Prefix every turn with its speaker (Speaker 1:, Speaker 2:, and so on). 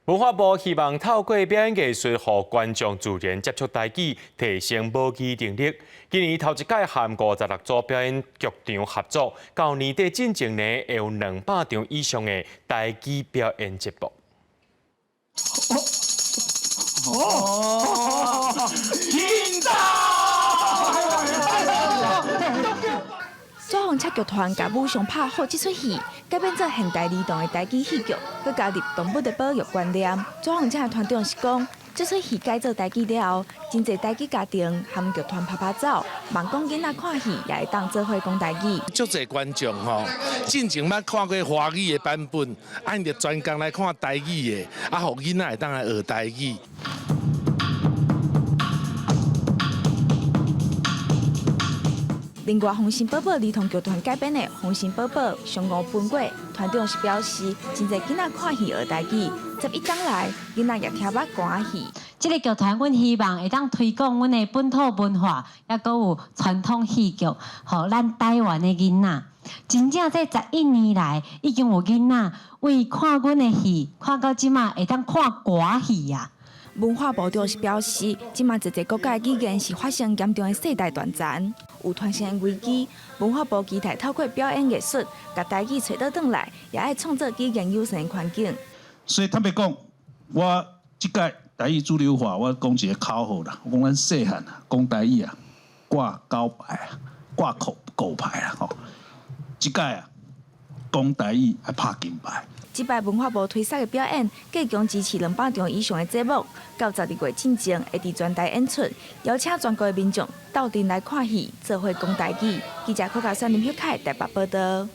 Speaker 1: 文化部希望透过表演艺术，让观众自然接触台语，提升母语能力。今年头一届含56组表演剧场合作，到年底进前呢，会有200场以上的台语表演节目。
Speaker 2: 紧张！
Speaker 3: 左红赤剧团甲武上拍好这出戏，改编做现代儿童的台语戏剧，佮加入动物的保育观念。左红赤的团长是讲，这出戏改做台语了后，真侪台语家庭含剧团拍走，望讲囡仔看戏也会当做伙讲台语。
Speaker 2: 足侪观众吼，进前捌看过华语的版本，按着专工来看台语的，互囡仔会当来学台语。
Speaker 3: 另外，红心宝宝儿童剧团改编的《红心宝宝上午分过》，团长是表示，真侪囡仔看戏学台语，11档来，囡仔也听捌歌戏。
Speaker 4: 这个剧团，阮希望会当推广阮的本土文化，也搁有传统戏剧，互咱台湾的囡仔。真正这11年来，已经有囡仔为看阮的戏，看到即马会当看歌戏啊。
Speaker 3: 文化部长是表示，即马一个国家的语言是发生严重的世代断层，有传承的危机。文化部期待透过表演艺术，把台语找倒转来，也爱创造语言友善的环境。
Speaker 5: 所以坦白讲，我即届台语主流化，我讲一个口号啦，我讲咱细汉啊，讲台语啊，挂狗牌啊，挂狗牌啊，吼。即届啊，讲台语爱拍金牌。
Speaker 3: 即摆文化部推出的表演，计强支持200场以上的节目，到12月进前会伫全台演出，邀请全国的民众到店来看戏，做伙讲台语。记者柯家山林秀凯台北报道。